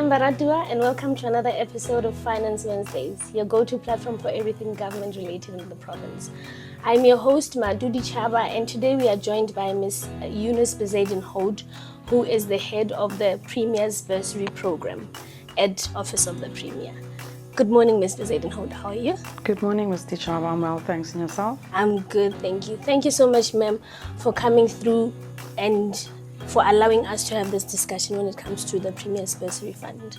I'm Baradua and welcome to another episode of Finance Wednesdays, your go-to platform for everything government related in the province. I'm your host, Madudi Chaba, and today we are joined by Ms. Shouneez Wookey, who is the head of the Premier's Bursary Program at Office of the Premier. Good morning, Ms. Wookey. How are you? Good morning, Ms. Chaba. I'm well, thanks. And yourself? I'm good, thank you. Thank you so much, ma'am, for coming through and for allowing us to have this discussion when it comes to the Premier's Bursary Fund.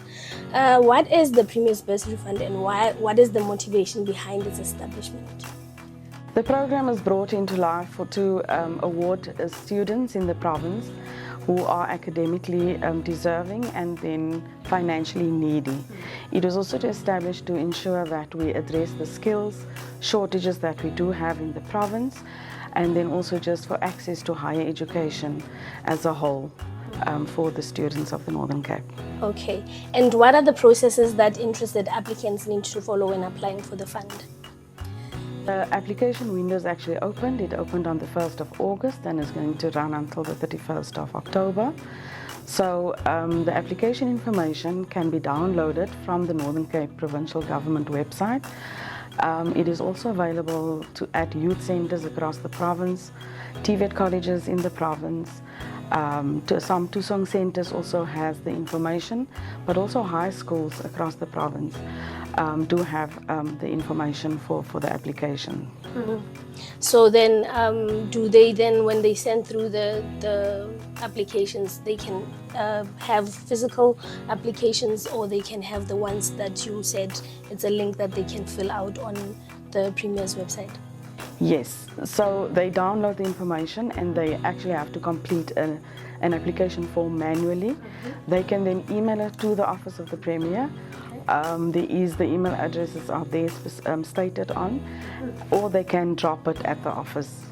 What is the Premier's Bursary Fund and what is the motivation behind its establishment? The program is brought into life to award students in the province who are academically deserving and then financially needy. It was also established to ensure that we address the skills shortages that we do have in the province, and then also just for access to higher education as a whole for the students of the Northern Cape. Okay, and what are the processes that interested applicants need to follow when applying for the fund? The application window is actually opened. It opened on the 1st of August and is going to run until the 31st of October. So the application information can be downloaded from the Northern Cape Provincial Government website. It is also available at youth centres across the province, TVET colleges in the province. Some Tusong centres also has the information, but also high schools across the province do have the information for the application. Mm-hmm. So then, do they then, when they send through the applications, they can have physical applications, or they can have the ones that you said it's a link that they can fill out on the Premier's website? Yes, so they download the information and they actually have to complete an application form manually. Mm-hmm. They can then email it to the Office of the Premier. The email addresses are there stated on, or they can drop it at the office.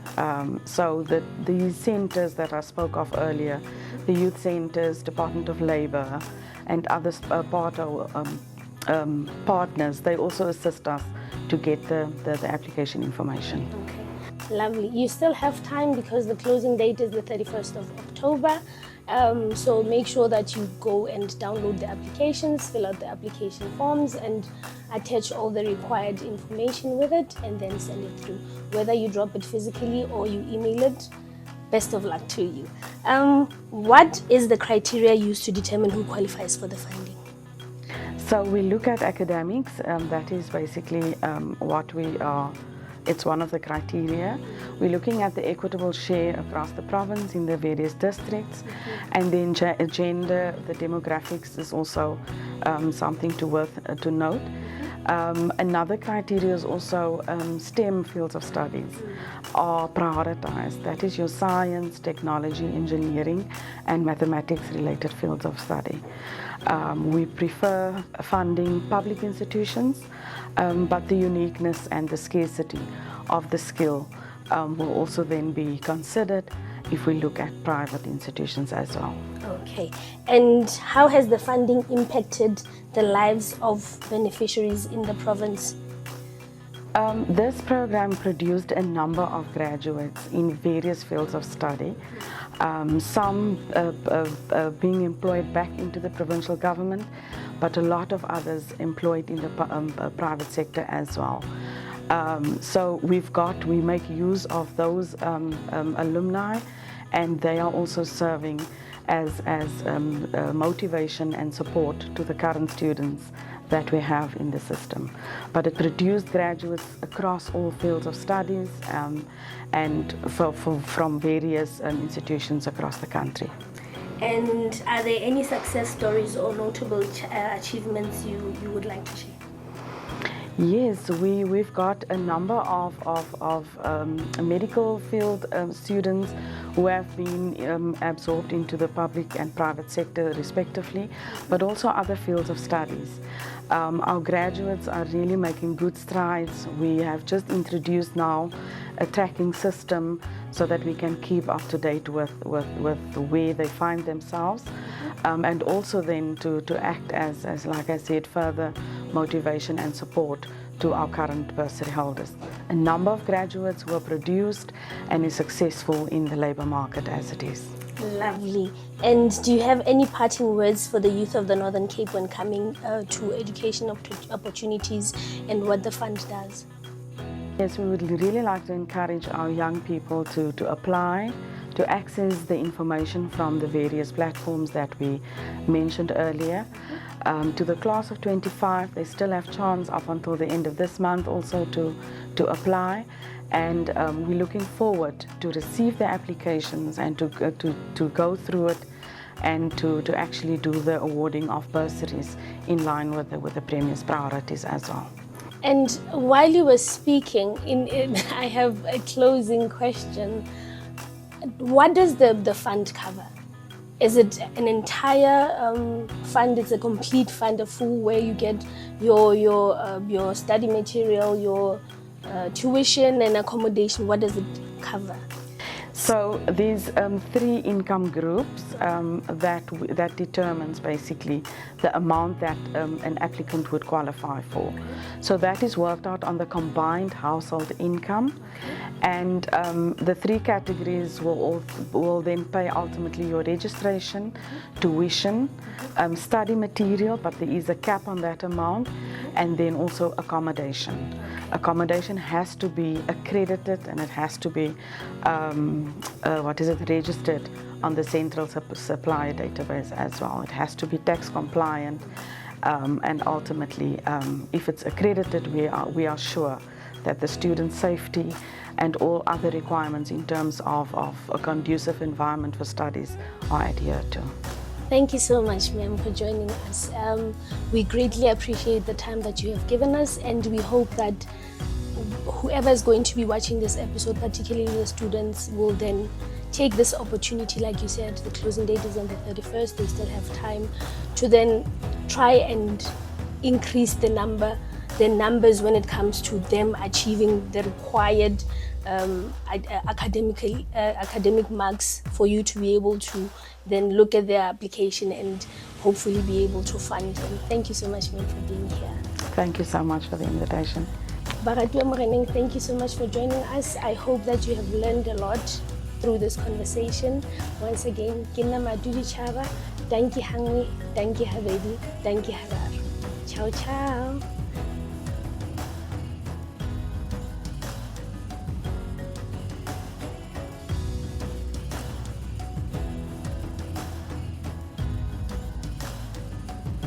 So the centres that I spoke of earlier, the youth centres, Department of Labour, and other partners, they also assist us to get the application information. Okay, lovely. You still have time because the closing date is the 31st of October. So make sure that you go and download the applications, fill out the application forms, and attach all the required information with it, and then send it through. Whether you drop it physically or you email it, best of luck to you. What is the criteria used to determine who qualifies for the funding? So we look at academics. That is basically what we are. It's one of the criteria. We're looking at the equitable share across the province in the various districts, and then gender, the demographics is also something to note. Another criteria is also STEM fields of studies are prioritized. That is your science, technology, engineering, and mathematics related fields of study. We prefer funding public institutions, but the uniqueness and the scarcity of the skill will also then be considered if we look at private institutions as well. Okay, and how has the funding impacted the lives of beneficiaries in the province? This program produced a number of graduates in various fields of study, some being employed back into the provincial government, but a lot of others employed in the private sector as well. So we make use of those alumni, and they are also serving as motivation and support to the current students that we have in the system. But it produced graduates across all fields of studies and from various institutions across the country. And are there any success stories or notable achievements you would like to share? Yes, we've got a number of medical field students who have been absorbed into the public and private sector respectively, but also other fields of studies. Our graduates are really making good strides. We have just introduced now a tracking system so that we can keep up to date with where they find themselves, and also then to act as like I said, further motivation and support to our current bursary holders. A number of graduates were produced and is successful in the labour market as it is. Lovely. And do you have any parting words for the youth of the Northern Cape when coming to education opportunities and what the fund does? Yes, we would really like to encourage our young people to apply, to access the information from the various platforms that we mentioned earlier. To the class of 25, they still have chance up until the end of this month also to apply. And we're looking forward to receive the applications and to go through it and to actually do the awarding of bursaries in line with the Premier's priorities as well. And while you were speaking, I have a closing question. What does the fund cover? Is it an entire fund? It's a complete fund, a full, where you get your study material, your tuition and accommodation? What does it cover? So there's 3 income groups that determines basically the amount that an applicant would qualify for. So that is worked out on the combined household income, and the 3 categories will then pay ultimately your registration, tuition, study material, but there is a cap on that amount, and then also accommodation. Accommodation has to be accredited, and it has to be registered on the central supplier database as well. It has to be tax compliant, and ultimately, if it's accredited, we are sure that the student safety and all other requirements in terms of a conducive environment for studies are adhered to. Thank you so much, ma'am, for joining us. We greatly appreciate the time that you have given us, and we hope that whoever is going to be watching this episode, particularly the students, will then take this opportunity. Like you said, the closing date is on the 31st. They still have time to then try and increase the numbers when it comes to them achieving the required academic marks for you to be able to then look at their application and hopefully be able to fund them. Thank you so much, ma'am, for being here. Thank you so much for the invitation. Baratwa Moreneng, thank you so much for joining us. I hope that you have learned a lot through this conversation. Once again, Kina Madudi Chava, Danki Hangi, Danki Havedi, Danki Harar. Ciao, ciao.